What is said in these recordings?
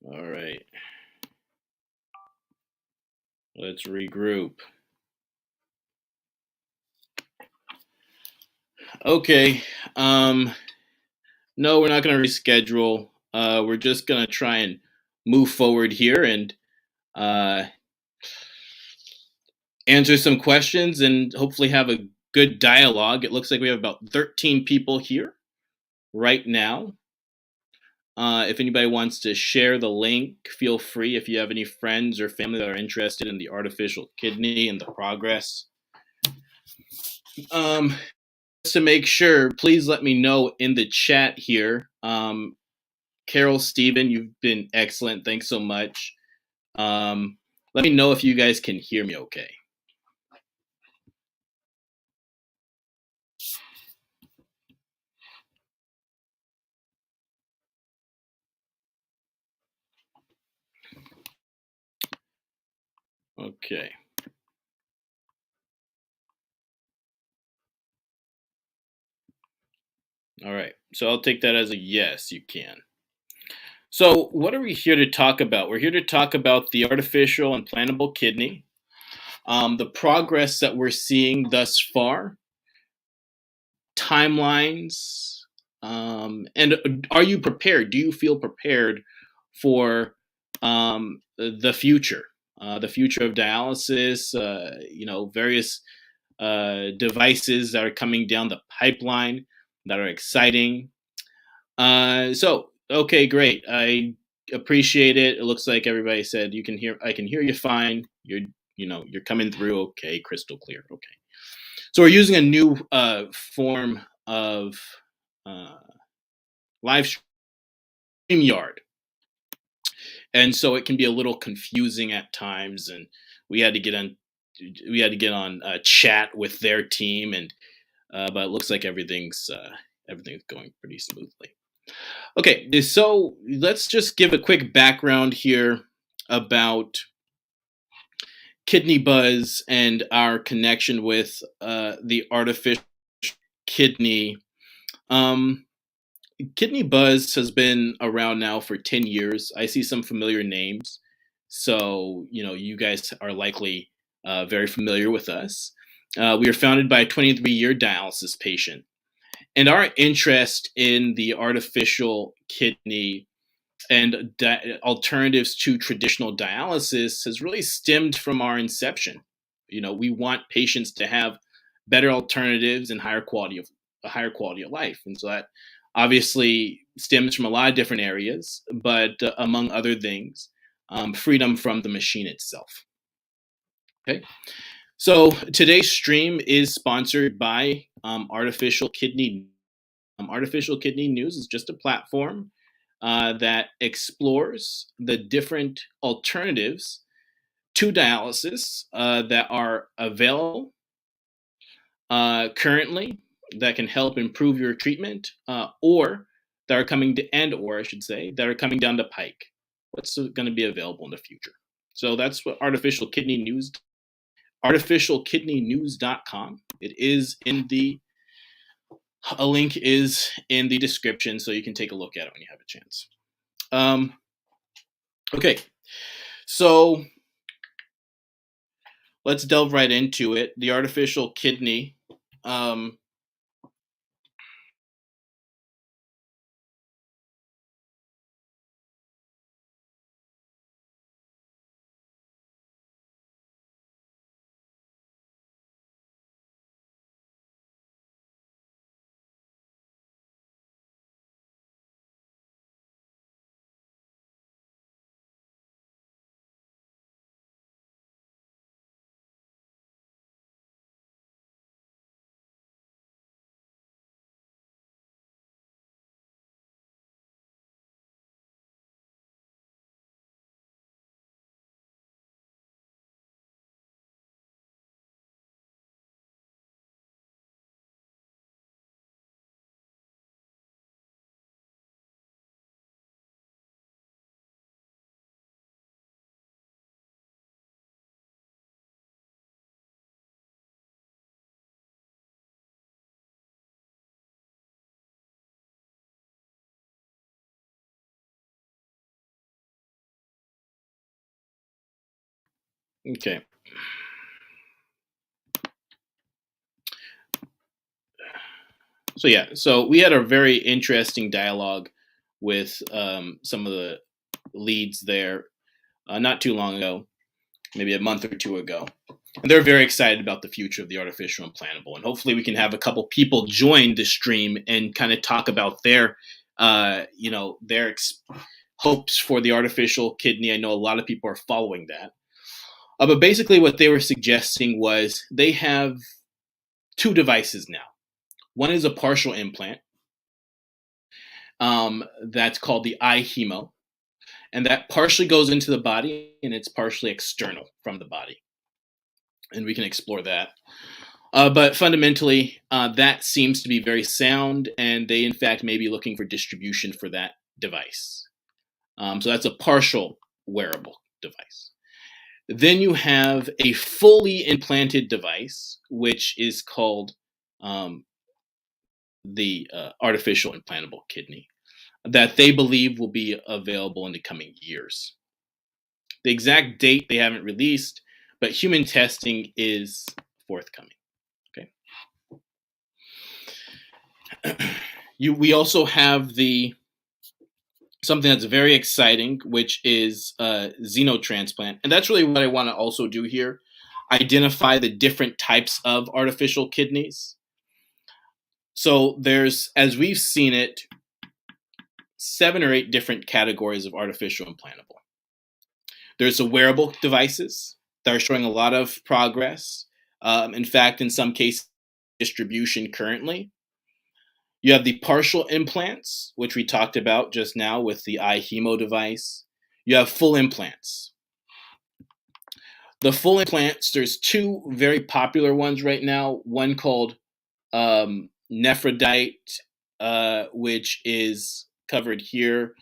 All right, let's regroup. Okay. Um, no, we're not going to reschedule. We're just going to try and move forward here and uh, answer some questions and hopefully have a good dialogue. It looks like we have about 13 people here right now. If anybody wants to share the link, feel free. If you have any friends or family that are interested in the artificial kidney and the progress, um, to make sure, please let me know in the chat here. Carol, Steven, you've been excellent. Thanks so much. Let me know if you guys can hear me okay. Okay. All right. So I'll take that as a yes, you can. So, what are we here to talk about? We're here to talk about the artificial implantable kidney, the progress that we're seeing thus far, timelines, and are you prepared? Do you feel prepared for the future? The future of dialysis, various devices that are coming down the pipeline that are exciting. Okay, great. I appreciate it. It looks like everybody said you can hear. I can hear you fine. You're coming through. Okay, crystal clear. Okay. So we're using a new form of uh, live stream yard, and so it can be a little confusing at times. And we had to get on, we had to get on chat with their team, and but it looks like everything's going pretty smoothly. Okay, so let's just give a quick background here about KidneyBuzz and our connection with the artificial kidney. Um, KidneyBuzz has been around now for 10 years. I see some familiar names. So, you guys are likely very familiar with us. We are founded by a 23-year dialysis patient. And our interest in the artificial kidney and alternatives to traditional dialysis has really stemmed from our inception. We want patients to have better alternatives and a higher quality of life, and so that obviously stems from a lot of different areas, but among other things, freedom from the machine itself. Okay, so today's stream is sponsored by Artificial Kidney. Artificial Kidney News is just a platform that explores the different alternatives to dialysis that are available currently that can help improve your treatment or that are coming to or I should say that are coming down the pike. What's going to be available in the future? So that's what artificialkidneynews.com. It is in the a link is in the description, so you can take a look at it when you have a chance. Okay, so let's delve right into it. The artificial kidney. Um, Okay. So yeah, so we had a very interesting dialogue with some of the leads there not too long ago, maybe a month or two ago. And they're very excited about the future of the artificial implantable. And hopefully we can have a couple people join the stream and kind of talk about their, their hopes for the artificial kidney. I know a lot of people are following that. But basically what they were suggesting was they have two devices now. One is a partial implant that's called the iHemo. And that partially goes into the body and it's partially external from the body. And we can explore that. But fundamentally, that seems to be very sound, and they, in fact, may be looking for distribution for that device. So that's a partial wearable device. Then you have a fully implanted device, which is called the artificial implantable kidney, that they believe will be available in the coming years. The exact date they haven't released, but human testing is forthcoming. Okay. We also have something that's very exciting, which is Xenotransplant, and that's really what I want to also do here: identify the different types of artificial kidneys. So there's, as we've seen it, 7 or 8 different categories of artificial implantable. There's the wearable devices that are showing a lot of progress. In fact, in some cases, distribution currently. You have the partial implants, which we talked about just now with the iHemo device. You have full implants. The full implants, there's 2 very popular ones right now. One called Nephrodite, which is covered here.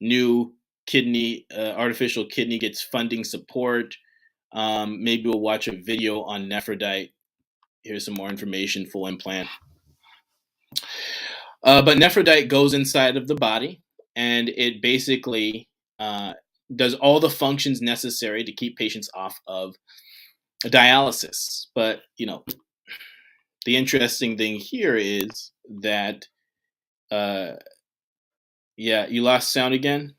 New kidney, artificial kidney gets funding support. Maybe we'll watch a video on Nephrodite. Here's some more information, full implant. But Nephrodite goes inside of the body, and it basically does all the functions necessary to keep patients off of dialysis. But, the interesting thing here is that, yeah, you lost sound again?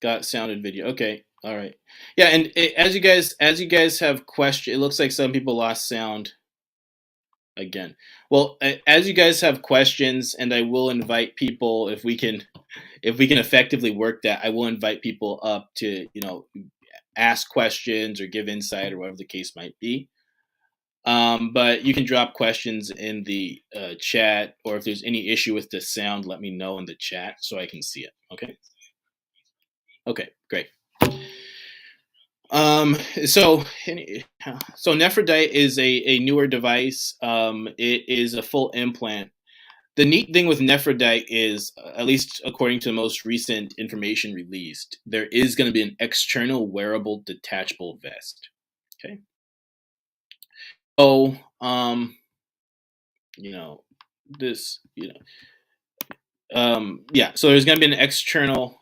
Got sound and video. Okay. All right. Yeah, and as you guys have questions, it looks like some people lost sound again. Well, as you guys have questions, and I will invite people if we can effectively work that. I will invite people up to ask questions or give insight or whatever the case might be. But you can drop questions in the chat, or if there's any issue with the sound, let me know in the chat so I can see it. Okay. Okay. Great. So Nephrodite is a newer device. It is a full implant. The neat thing with Nephrodite is, at least according to the most recent information released, there is going to be an external wearable detachable vest. Okay. So, this, yeah. So there's going to be an external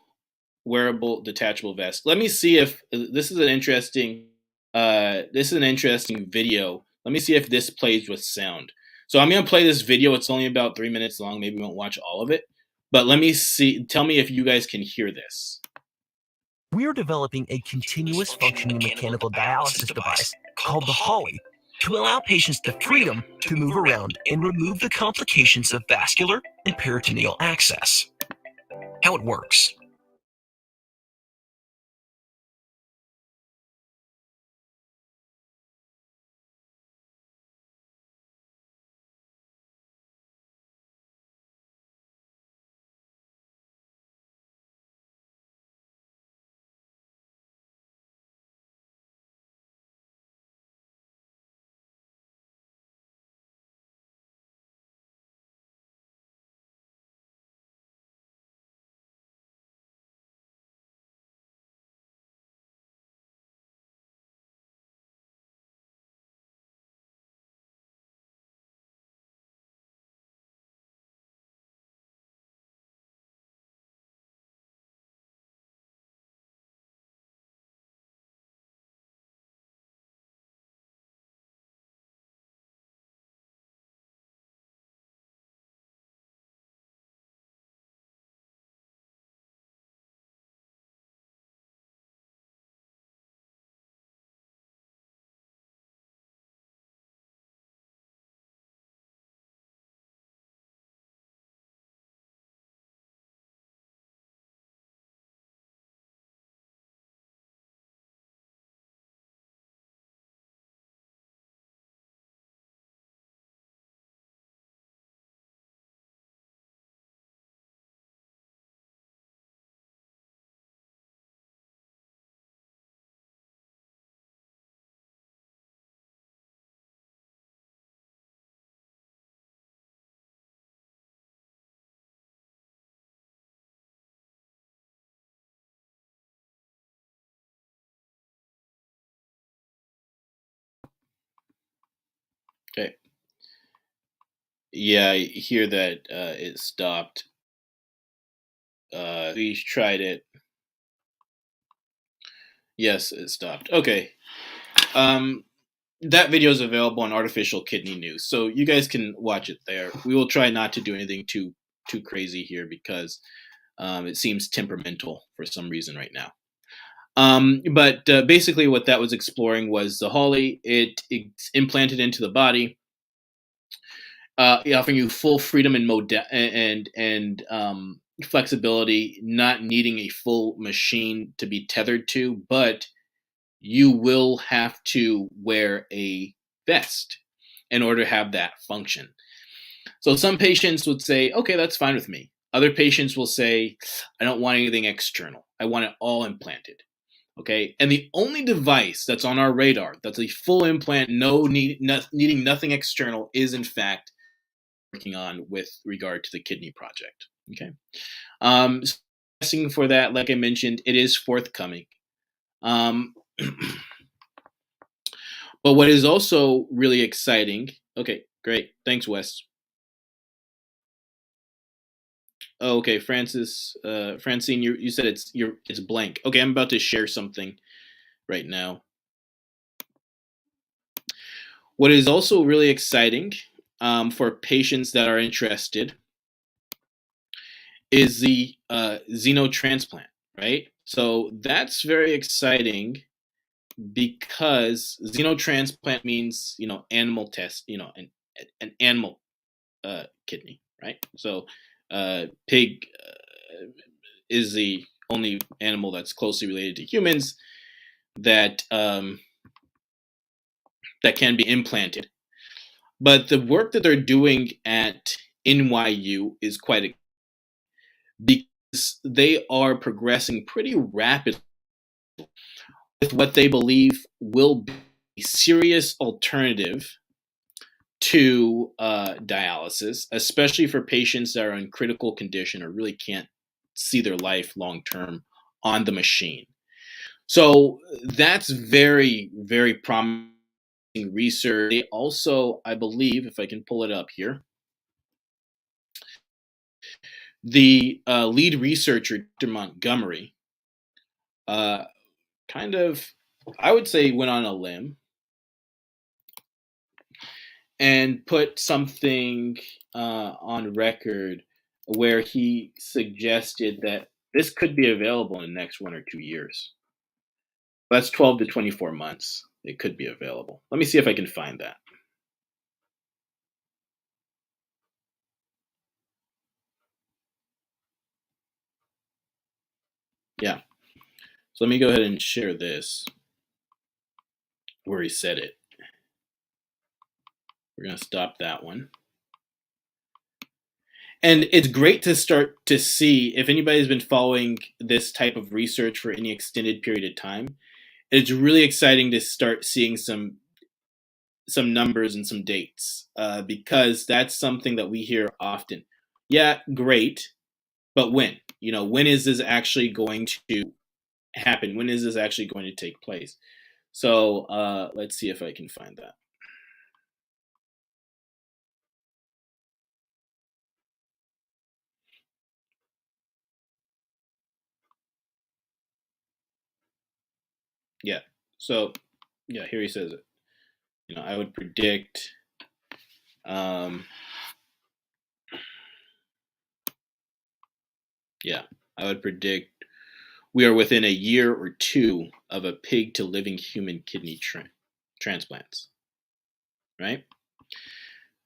wearable detachable vest. Let me see if this is an interesting. This is an interesting video. Let me see if this plays with sound. So I'm going to play this video. It's only about 3 minutes long. Maybe we won't watch all of it. But let me see. Tell me if you guys can hear this. We're developing a continuous functioning mechanical dialysis device called the Holly to allow patients the freedom to move around and remove the complications of vascular and peritoneal access. How it works. Okay. Yeah, I hear that it stopped. We tried it. Yes, it stopped. Okay. Um, that video is available on Artificial Kidney News, so you guys can watch it there. We will try not to do anything too crazy here because it seems temperamental for some reason right now. But basically, what that was exploring was the Holly. It's implanted into the body, offering you full freedom and flexibility, not needing a full machine to be tethered to, but you will have to wear a vest in order to have that function. So some patients would say, okay, that's fine with me. Other patients will say, I don't want anything external. I want it all implanted. Okay. And the only device that's on our radar that's a full implant, needing nothing external, is in fact working on with regard to the kidney project. Okay. So testing for that, like I mentioned, it is forthcoming. Um, but what is also really exciting, okay, great. Thanks, Wes. Oh, okay, Francine, you said it's blank. Okay, I'm about to share something right now. What is also really exciting for patients that are interested is the xenotransplant, right? So that's very exciting because xenotransplant means animal test, an animal kidney, right? So pig is the only animal that's closely related to humans that that can be implanted. But the work that they're doing at NYU is quite because they are progressing pretty rapidly with what they believe will be a serious alternative to dialysis, especially for patients that are in critical condition or really can't see their life long term on the machine. So that's very, very promising research. They also, I believe, if I can pull it up here, the lead researcher, Dr. Montgomery, uh, kind of, I would say, went on a limb and put something on record where he suggested that this could be available in the next 1 or 2 years. That's 12 to 24 months. It could be available. Let me see if I can find that. Yeah. So let me go ahead and share this where he said it. We're going to stop that one. And it's great to start to see if anybody's been following this type of research for any extended period of time. It's really exciting to start seeing some numbers and some dates because that's something that we hear often. Yeah, great, but when? When is this actually going to happen? When is this actually going to take place? So let's see if I can find that. Yeah. So yeah, here he says it. I would predict. Um, yeah, I would predict we are within a year or two of a pig to living human kidney transplants. Right.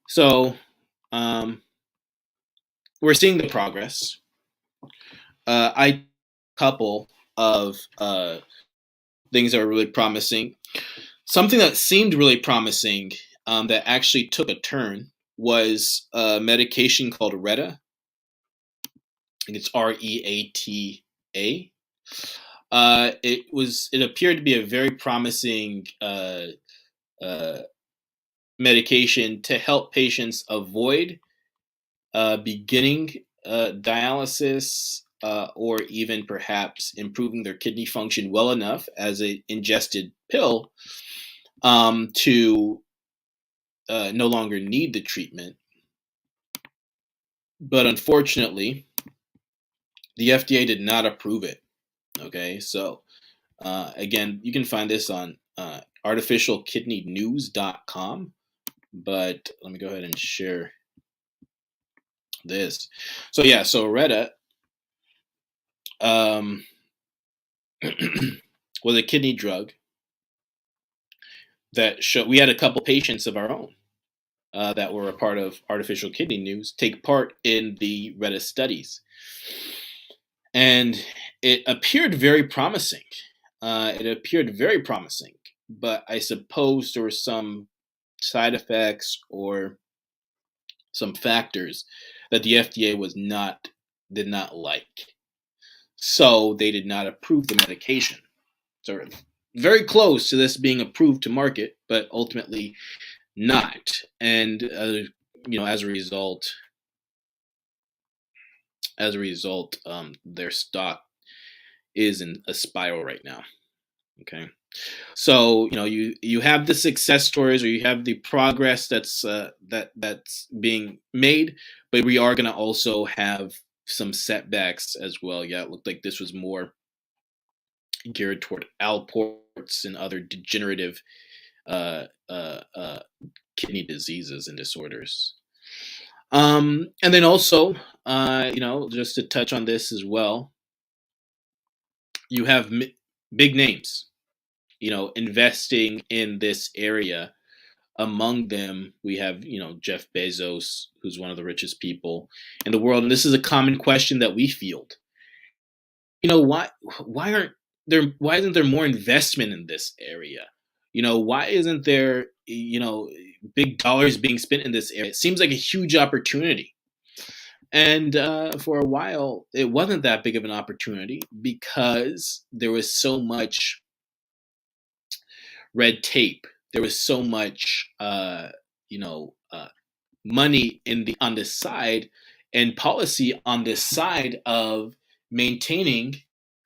So we're seeing the progress. I couple of things that are really promising. Something that seemed really promising that actually took a turn was a medication called Reta. I think it's REATA. It appeared to be a very promising uh, medication to help patients avoid beginning dialysis or even perhaps improving their kidney function well enough as an ingested pill to no longer need the treatment. But unfortunately, the FDA did not approve it. Okay, so again, you can find this on artificialkidneynews.com. But let me go ahead and share this. So yeah, so Retta um, was a kidney drug that showed. We had a couple patients of our own that were a part of Artificial Kidney News take part in the Retta studies, and it appeared very promising. But I suppose there were some side effects or some factors that the FDA did not like. So they did not approve the medication. So very close to this being approved to market, but ultimately not. And as a result, their stock is in a spiral right now. Okay, so you have the success stories, or you have the progress that's being made, but we are going to also have some setbacks as well. Yeah, it looked like this was more geared toward Alports and other degenerative uh, uh, uh, kidney diseases and disorders. And then also, just to touch on this as well, you have big names, investing in this area. Among them, we have, Jeff Bezos, who's one of the richest people in the world. And this is a common question that we field. Why isn't there more investment in this area? Why isn't there, big dollars being spent in this area? It seems like a huge opportunity. And for a while, it wasn't that big of an opportunity because there was so much red tape. There was so much, money on this side and policy on this side of maintaining.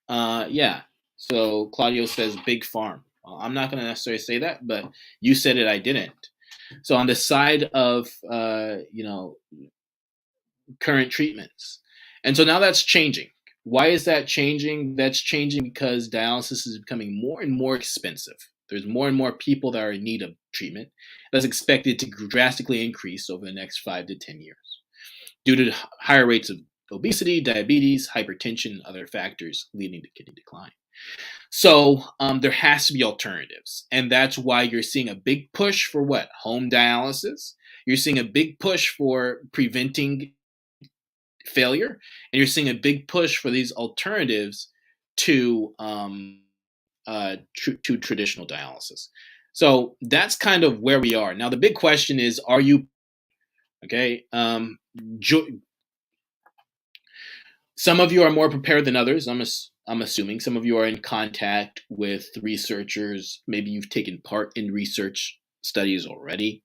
Yeah. So Claudio says big farm. Well, I'm not going to necessarily say that, but you said it. I didn't. So on the side of current treatments, and so now that's changing. Why is that changing? That's changing because dialysis is becoming more and more expensive. There's more and more people that are in need of treatment. That's expected to drastically increase over the next 5 to 10 years due to higher rates of obesity, diabetes, hypertension, and other factors leading to kidney decline. So there has to be alternatives. And that's why you're seeing a big push for what? Home dialysis. You're seeing a big push for preventing failure. And you're seeing a big push for these alternatives to traditional dialysis. So that's kind of where we are. Now, the big question is, are you okay? Some of you are more prepared than others. I'm assuming some of you are in contact with researchers. Maybe you've taken part in research studies already.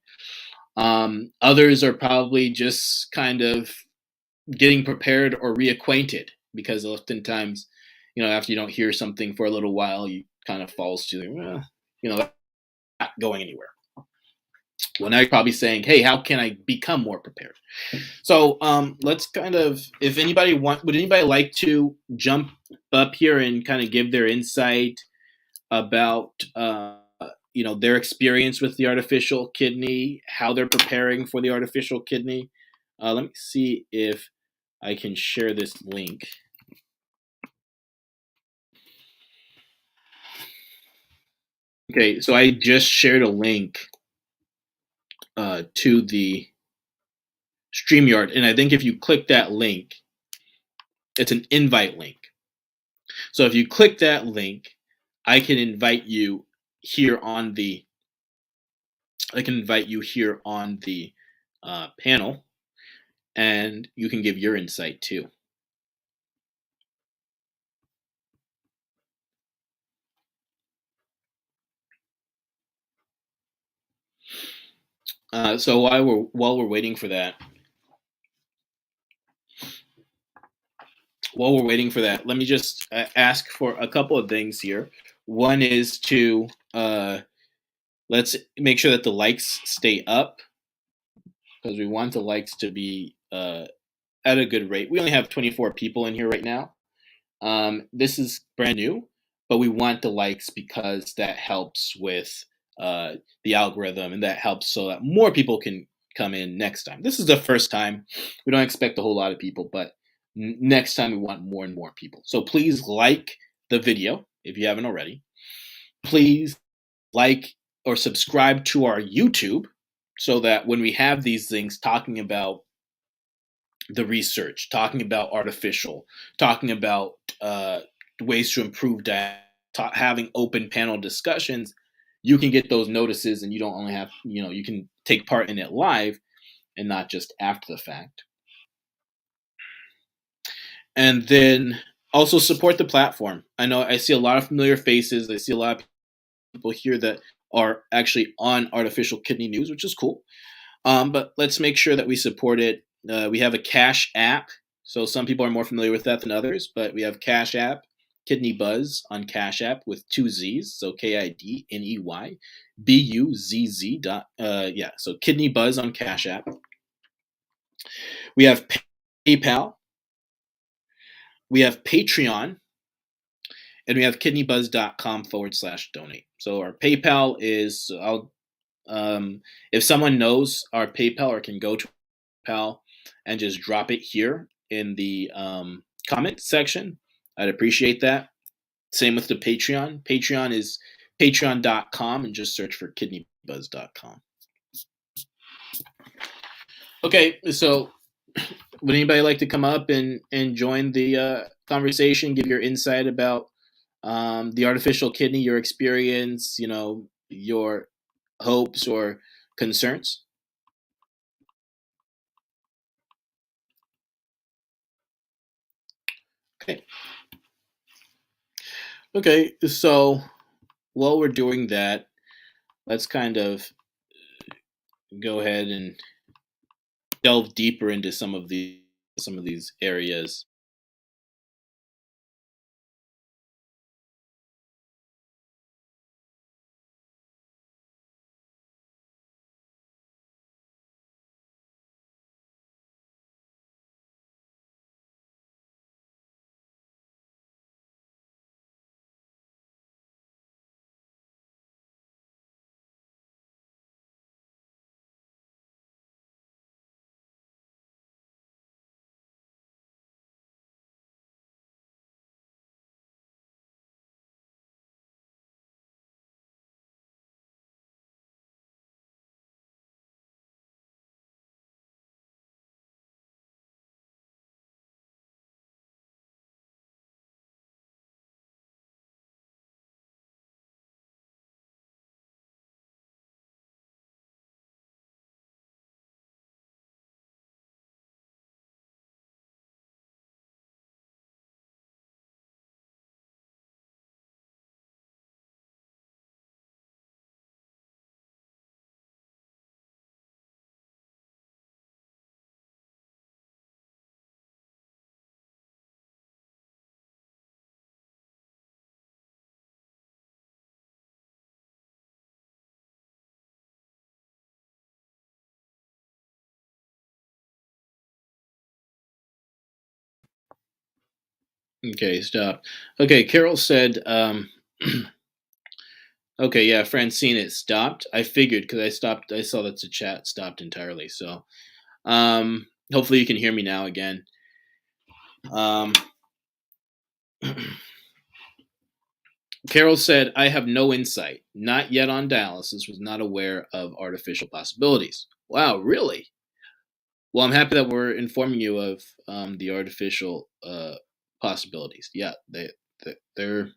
Others are probably just kind of getting prepared or reacquainted, because oftentimes, after you don't hear something for a little while, you kind of falls to, not going anywhere. Well, now you're probably saying, hey, how can I become more prepared? So let's kind of, would anybody like to jump up here and kind of give their insight about, their experience with the artificial kidney, how they're preparing for the artificial kidney? Let me see if I can share this link. Okay, so I just shared a link to the StreamYard, and I think if you click that link, it's an invite link. So if you click that link, I can invite you here on the panel, and you can give your insight too. So while we're waiting for that, let me just ask for a couple of things here. One is to let's make sure that the likes stay up. because we want the likes to be at a good rate. We only have 24 people in here right now. This is brand new, but we want the likes because that helps with the algorithm, and that helps so that more people can come in next time. This is the first time. We don't expect a whole lot of people, but next time we want more and more people. So please like the video if you haven't already. Please like or subscribe to our YouTube so that when we have these things talking about the research, talking about artificial, talking about ways to improve diet, having open panel discussions, you can get those notices, and you don't only have, you can take part in it live and not just after the fact. And then also support the platform. I know I see a lot of familiar faces. I see a lot of people here that are actually on Artificial Kidney News, which is cool. But let's make sure that we support it. We have a Cash App, so some people are more familiar with that than others. But we have Cash App, KidneyBuzz on Cash App with two Z's, so KidneyBuzz. So KidneyBuzz on Cash App. We have PayPal. We have Patreon, and we have kidneybuzz.com/donate. So our PayPal is, if someone knows our PayPal or can go to PayPal and just drop it here in the comment section, I'd appreciate that. Same with the Patreon. Patreon is patreon.com, and just search for kidneybuzz.com. Okay, so would anybody like to come up and join the conversation, give your insight about the artificial kidney, your experience, your hopes or concerns? Okay. Okay, so while we're doing that, let's kind of go ahead and delve deeper into some of these areas. Okay, stop. Okay, Carol said, okay, yeah, Francine, it stopped. I figured because I saw that the chat stopped entirely. So hopefully you can hear me now again. Um, Carol said, I have no insight, not yet on dialysis, was not aware of artificial possibilities. Wow, really? Well, I'm happy that we're informing you of the artificial possibilities. Yeah, they're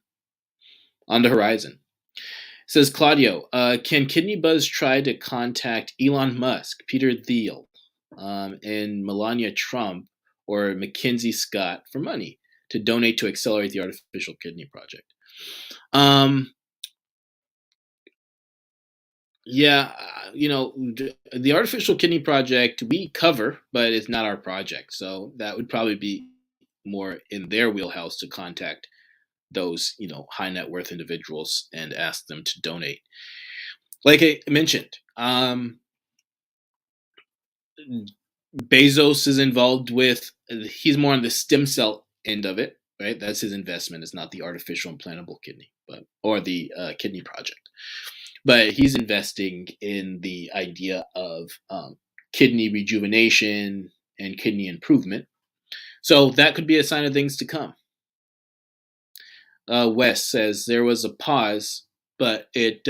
on the horizon. Says Claudio, can KidneyBuzz try to contact Elon Musk, Peter Thiel, and Melania Trump or McKinsey Scott for money to donate to accelerate the artificial kidney project? Yeah, the artificial kidney project we cover, but it's not our project. So that would probably be more in their wheelhouse to contact those, high net worth individuals and ask them to donate. Like I mentioned, Bezos is involved with. He's more on the stem cell end of it, right? That's his investment. It's not the artificial implantable kidney, but or the kidney project. But he's investing in the idea of kidney rejuvenation and kidney improvement. So that could be a sign of things to come. Wes says there was a pause, but it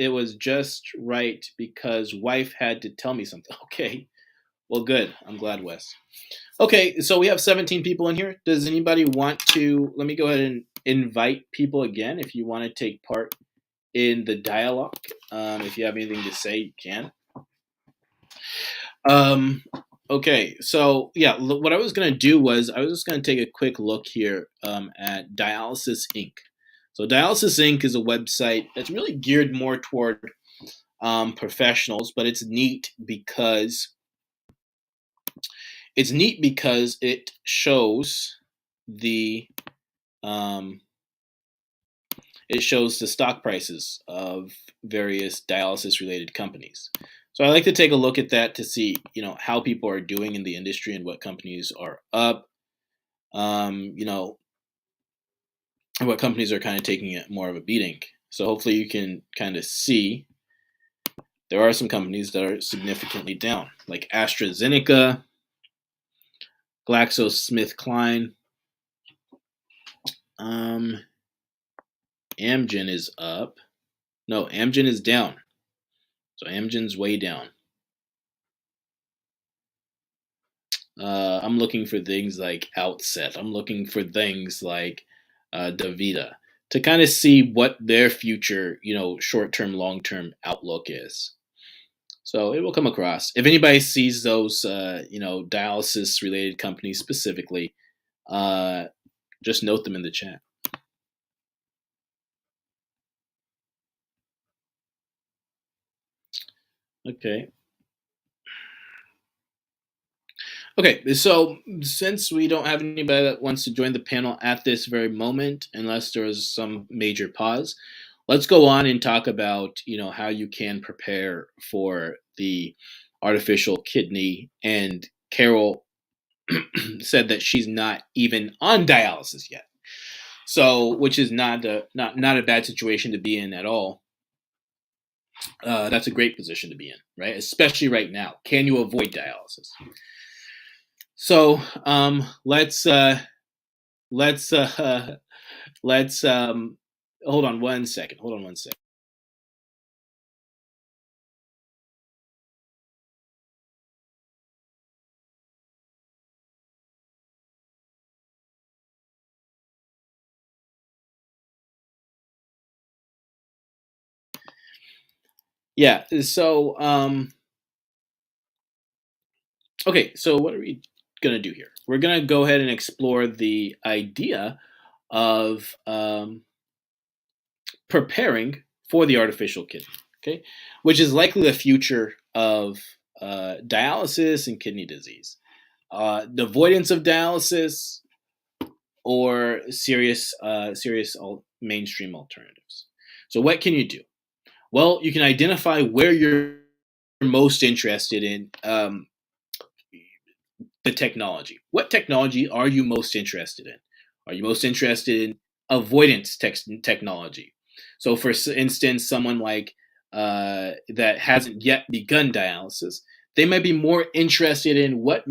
was just right because wife had to tell me something. Okay, well, good. I'm glad, Wes. Okay, so we have 17 people in here. Does anybody want to? Let me go ahead and invite people again. If you want to take part in the dialogue, if you have anything to say, you can. Okay, so yeah, what I was gonna do was I was just gonna take a quick look here at Dialysis Inc. So Dialysis Inc. is a website that's really geared more toward professionals, but it's neat because it shows the stock prices of various dialysis related companies. So I like to take a look at that to see, how people are doing in the industry and what companies are up, and what companies are kind of taking it more of a beating. So hopefully you can kind of see there are some companies that are significantly down, like AstraZeneca, GlaxoSmithKline, Amgen is up. No, Amgen is down. So Amgen's way down. I'm looking for things like Outset. I'm looking for things like Davita to kind of see what their future, short-term, long-term outlook is. So it will come across. If anybody sees those, dialysis-related companies specifically, just note them in the chat. Okay. Okay, so since we don't have anybody that wants to join the panel at this very moment, unless there is some major pause, let's go on and talk about, how you can prepare for the artificial kidney. And Carol said that she's not even on dialysis yet. So, which is not a bad situation to be in at all. That's a great position to be in, right? Especially right now. Can you avoid dialysis? So let's hold on one second. Yeah. So okay. So what are we gonna do here? We're gonna go ahead and explore the idea of preparing for the artificial kidney. Okay, which is likely the future of dialysis and kidney disease. The avoidance of dialysis or serious mainstream alternatives. So what can you do? Well, you can identify where you're most interested in the technology. What technology are you most interested in? Are you most interested in avoidance technology? So, for instance, someone like that hasn't yet begun dialysis, they might be more interested in what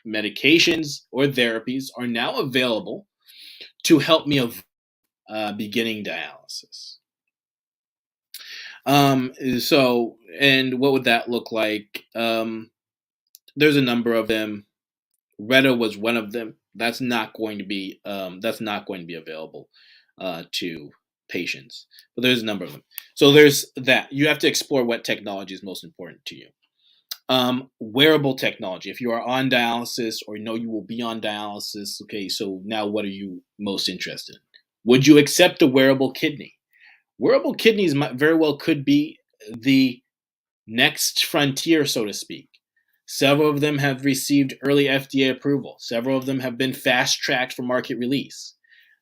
medications or therapies are now available to help me avoid beginning dialysis. And what would that look like? There's a number of them. Retta was one of them. That's not going to be available to patients, but there's a number of them. So there's that. You have to explore what technology is most important to you. Wearable technology. If you are on dialysis or know you will be on dialysis, okay, so now what are you most interested in? Would you accept a wearable kidney? Wearable kidneys very well could be the next frontier, so to speak. Several of them have received early FDA approval. Several of them have been fast-tracked for market release.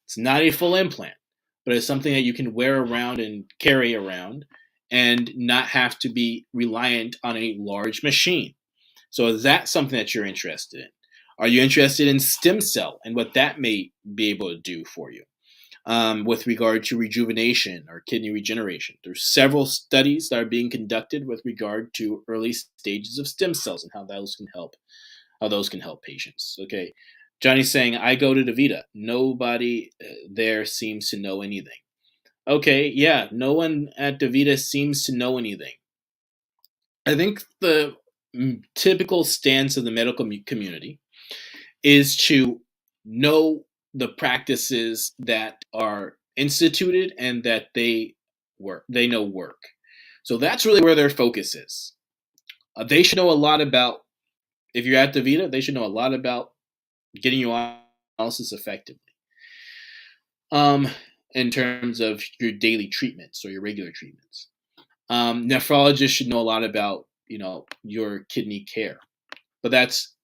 It's not a full implant, but it's something that you can wear around and carry around and not have to be reliant on a large machine. So is that something that you're interested in? Are you interested in stem cell and what that may be able to do for you with regard to rejuvenation or kidney regeneration? There's several studies that are being conducted with regard to early stages of stem cells and how those can help patients. Okay, Johnny's saying I go to DaVita. Nobody there seems to know anything. Okay, yeah, no one at DaVita seems to know anything. I think the typical stance of the medical community is to know the practices that are instituted and that they know work. So that's really where their focus is. They should know a lot about, if you're at DaVita, they should know a lot about getting you on dialysis effectively. In terms of your daily treatments or your regular treatments. Nephrologists should know a lot about, your kidney care, but that's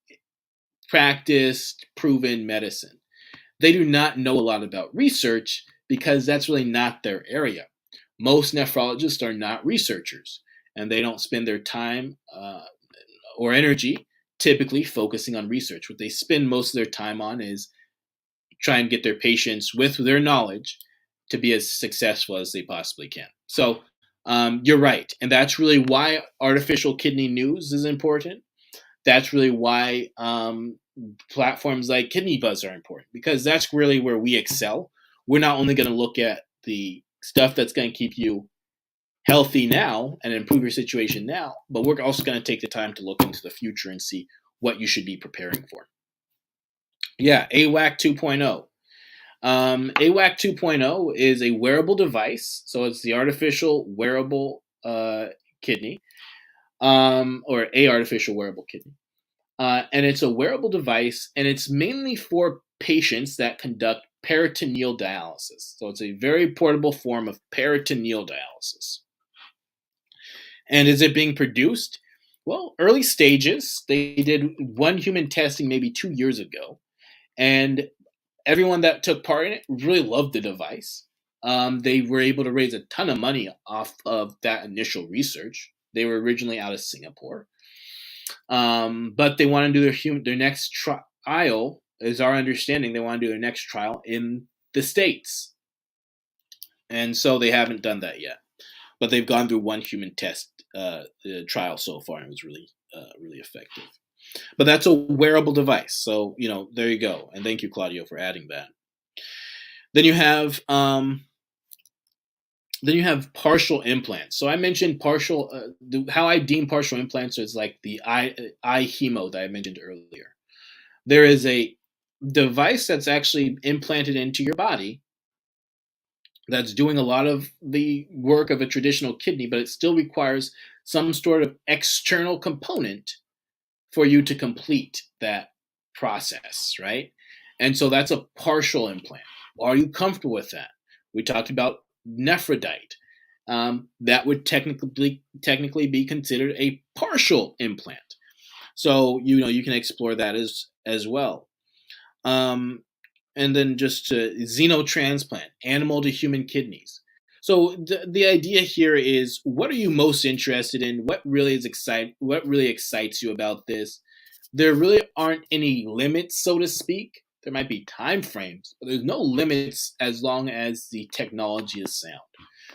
practiced, proven medicine. They do not know a lot about research because that's really not their area. Most nephrologists are not researchers, and they don't spend their time or energy typically focusing on research. What they spend most of their time on is try and get their patients with their knowledge to be as successful as they possibly can. So you're right. And that's really why artificial kidney news is important. That's really why platforms like KidneyBuzz are important, because that's really where we excel. We're not only going to look at the stuff that's going to keep you healthy now and improve your situation now, but we're also going to take the time to look into the future and see what you should be preparing for. Yeah, AWAC 2.0. AWAC 2.0 is a wearable device. So it's the artificial wearable kidney, or a artificial wearable kidney. And it's a wearable device, and it's mainly for patients that conduct peritoneal dialysis. So it's a very portable form of peritoneal dialysis. And is it being produced? Well, early stages. They did one human testing maybe 2 years ago, and everyone that took part in it really loved the device. They were able to raise a ton of money off of that initial research. They were originally out of Singapore, but they want to do their next trial. Is our understanding they want to do their next trial in the States, and so they haven't done that yet. But they've gone through one human test trial so far, and it was really effective. But that's a wearable device. So, there you go. And thank you, Claudio, for adding that. Then you have partial implants. So I mentioned partial. How I deem partial implants is like the eye hemo that I mentioned earlier. There is a device that's actually implanted into your body that's doing a lot of the work of a traditional kidney, but it still requires some sort of external component for you to complete that process, right? And so that's a partial implant. Are you comfortable with that? We talked about nephrodite. That would technically be considered a partial implant. So you can explore that as well. And then just to xenotransplant, animal to human kidneys. So the idea here is, what are you most interested in? What really excites you about this? There really aren't any limits, so to speak. There might be time frames, but there's no limits as long as the technology is sound.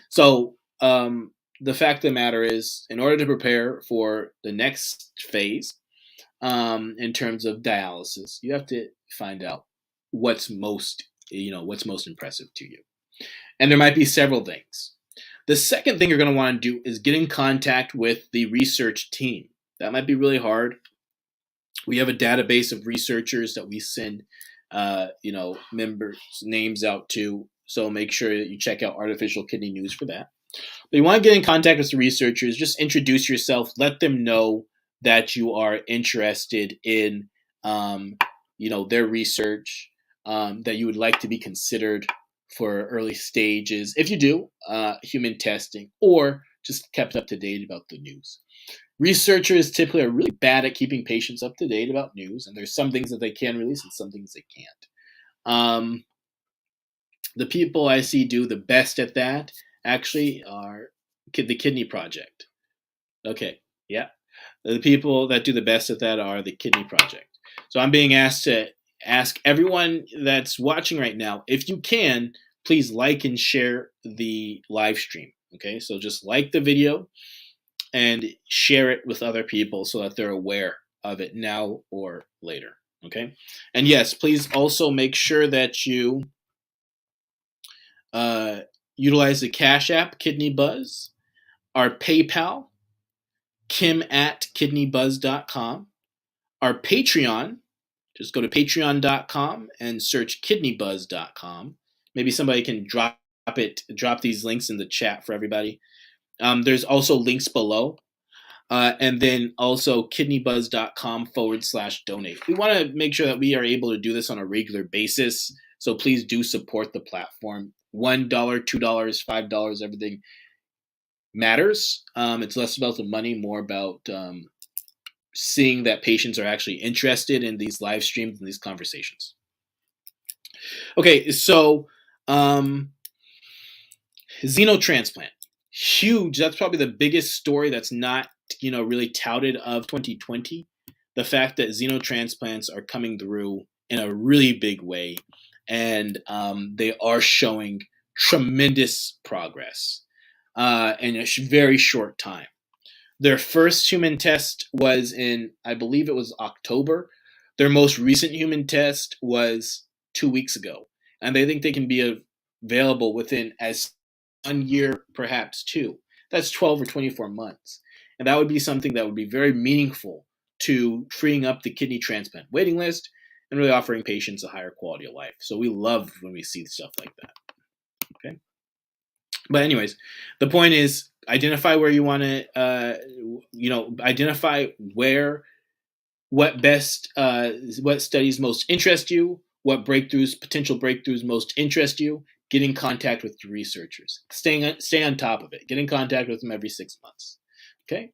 So the fact of the matter is, in order to prepare for the next phase in terms of dialysis, you have to find out what's most impressive to you. And there might be several things. The second thing you're going to want to do is get in contact with the research team. That might be really hard. We have a database of researchers that we send, members' names out to. So make sure that you check out Artificial Kidney News for that. But you want to get in contact with the researchers. Just introduce yourself. Let them know that you are interested in, their research, that you would like to be considered for early stages, if you do, human testing, or just kept up to date about the news. Researchers typically are really bad at keeping patients up to date about news, and there's some things that they can release and some things they can't. The people I see do the best at that actually are The Kidney Project. Okay, yeah. The people that do the best at that are the Kidney Project. So I'm being asked to ask everyone that's watching right now, if you can, please like and share the live stream. Okay, so just like the video and share it with other people so that they're aware of it now or later. Okay, and yes, please also make sure that you uh, utilize the Cash App, KidneyBuzz, our PayPal, kim@kidneybuzz.com, our Patreon. Just go to patreon.com and search kidneybuzz.com. Maybe somebody can drop these links in the chat for everybody. There's also links below. And then also kidneybuzz.com/donate. We want to make sure that we are able to do this on a regular basis. So please do support the platform. $1, $2, $5, everything matters. It's less about the money, more about seeing that patients are actually interested in these live streams and these conversations. Okay, so Xenotransplant, huge. That's probably the biggest story that's not really touted of 2020. The fact that xenotransplants are coming through in a really big way, and they are showing tremendous progress in a very short time. Their first human test was in, I believe it was October. Their most recent human test was 2 weeks ago. And they think they can be available within as 1 year, perhaps 2. That's 12 or 24 months. And that would be something that would be very meaningful to freeing up the kidney transplant waiting list and really offering patients a higher quality of life. So we love when we see stuff like that. Okay. But anyways, the point is, identify where you want to, identify what studies most interest you, what potential breakthroughs most interest you. Get in contact with the researchers. Stay on top of it. Get in contact with them every 6 months. Okay,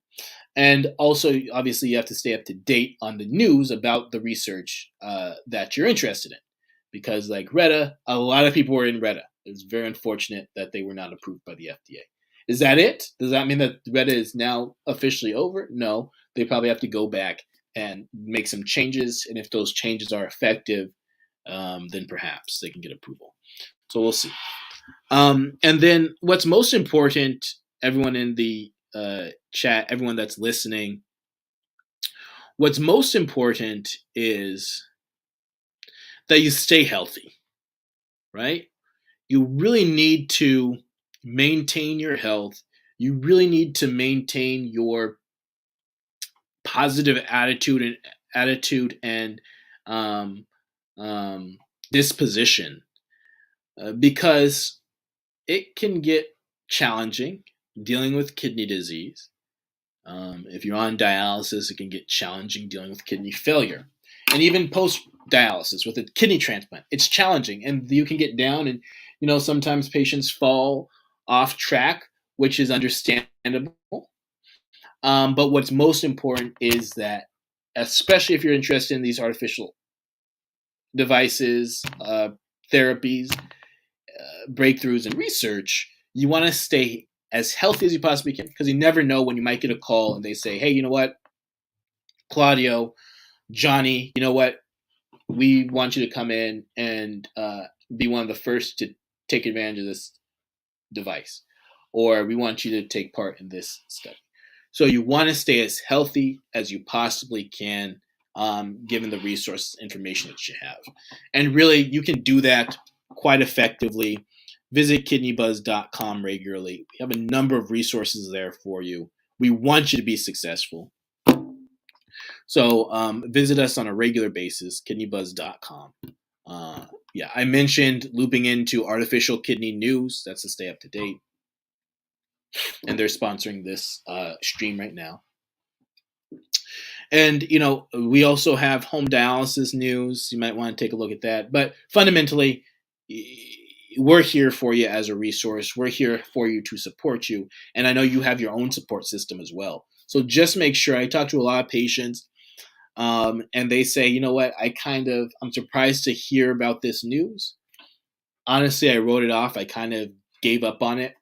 and also obviously you have to stay up to date on the news about the research that you're interested in, because like Retta, a lot of people were in Retta. It's very unfortunate that they were not approved by the FDA. Is that it? Does that mean that Retta is now officially over? No, they probably have to go back and make some changes. And if those changes are effective, then perhaps they can get approval. So we'll see. And then what's most important, everyone in the chat, everyone that's listening, what's most important is that you stay healthy, right? You really need to maintain your health. You really need to maintain your positive attitude and disposition, because it can get challenging dealing with kidney disease. If you're on dialysis, it can get challenging dealing with kidney failure. And even post-dialysis with a kidney transplant, it's challenging. And you can get down and, sometimes patients fall off track, which is understandable. But what's most important is that, especially if you're interested in these artificial devices, therapies, breakthroughs, and research, you want to stay as healthy as you possibly can, because you never know when you might get a call and they say, hey, you know what, Claudio, Johnny, you know what, we want you to come in and be one of the first to take advantage of this device, or we want you to take part in this study. So you want to stay as healthy as you possibly can, given the resource information that you have. And really, you can do that quite effectively. Visit kidneybuzz.com regularly. We have a number of resources there for you. We want you to be successful. So visit us on a regular basis, kidneybuzz.com. I mentioned looping into Artificial Kidney News. That's to stay up to date. And they're sponsoring this stream right now. And, we also have home dialysis news. You might want to take a look at that. But fundamentally, we're here for you as a resource. We're here for you to support you. And I know you have your own support system as well. So just make sure. I talk to a lot of patients, and they say, you know what, I'm surprised to hear about this news. Honestly, I wrote it off. I kind of gave up on it.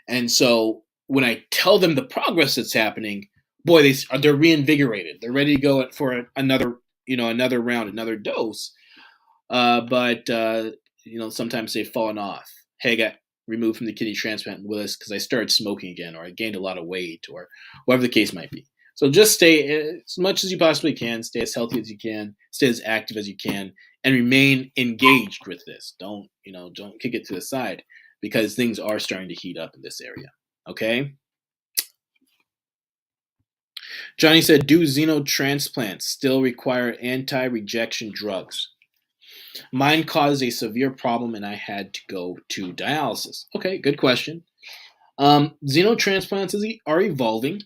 And so when I tell them the progress that's happening, boy, they're reinvigorated. They're ready to go for another, another round, another dose. But sometimes they've fallen off. Hey, I got removed from the kidney transplant list because I started smoking again, or I gained a lot of weight, or whatever the case might be. So just stay as much as you possibly can, stay as healthy as you can, stay as active as you can, and remain engaged with this. Don't kick it to the side, because things are starting to heat up in this area. Okay? Johnny said, do xenotransplants still require anti-rejection drugs? Mine caused a severe problem and I had to go to dialysis. Okay, good question. Xenotransplants are evolving,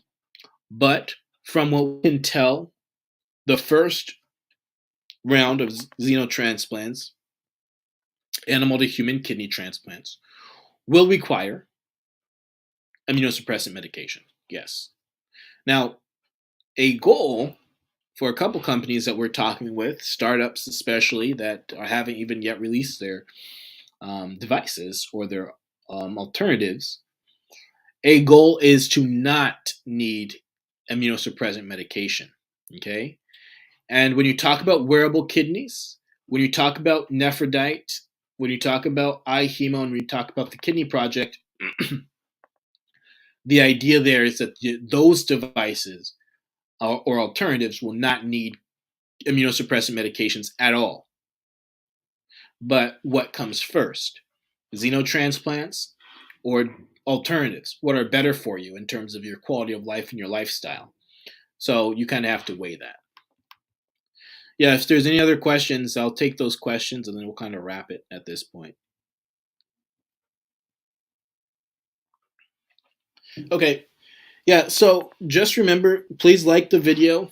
but from what we can tell, the first round of xenotransplants, animal to human kidney transplants, will require immunosuppressant medication. Yes. Now, a goal for a couple companies that we're talking with, startups especially, that haven't even yet released their devices or their alternatives, a goal is to not need immunosuppressant medication. Okay? And when you talk about wearable kidneys, when you talk about Nephrodite, when you talk about iHemo, and when you talk about the Kidney Project, the idea there is that those devices or alternatives will not need immunosuppressant medications at all. But what comes first? Xenotransplants or alternatives? What are better for you in terms of your quality of life and your lifestyle? So you kind of have to weigh that. Yeah, if there's any other questions, I'll take those questions and then we'll kind of wrap it at this point. Okay. Yeah, so just remember, please like the video.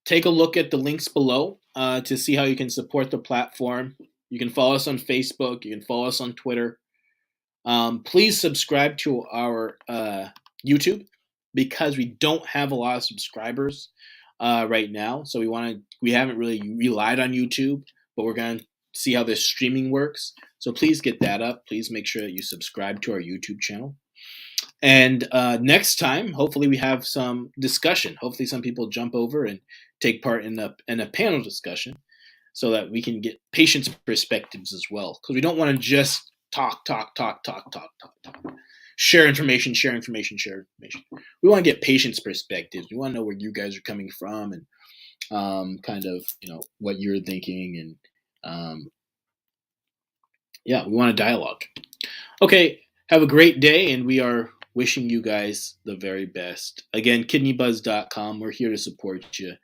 Take a look at the links below to see how you can support the platform. You can follow us on Facebook. You can follow us on Twitter. Please subscribe to our YouTube, because we don't have a lot of subscribers right now. So we haven't really relied on YouTube, but we're going to see how this streaming works. So please get that up. Please make sure that you subscribe to our YouTube channel. And next time, hopefully we have some discussion. Hopefully some people jump over and take part in a panel discussion, so that we can get patients' perspectives as well. Because we don't want to just talk. Share information. We want to get patients' perspectives. We want to know where you guys are coming from and kind of, what you're thinking. And we want a dialogue. Okay, have a great day, and we are wishing you guys the very best. Again, KidneyBuzz.com. We're here to support you.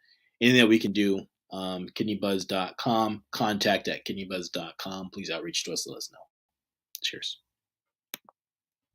Anything that we can do, KidneyBuzz.com, contact@KidneyBuzz.com. Please outreach to us, let us know. Cheers.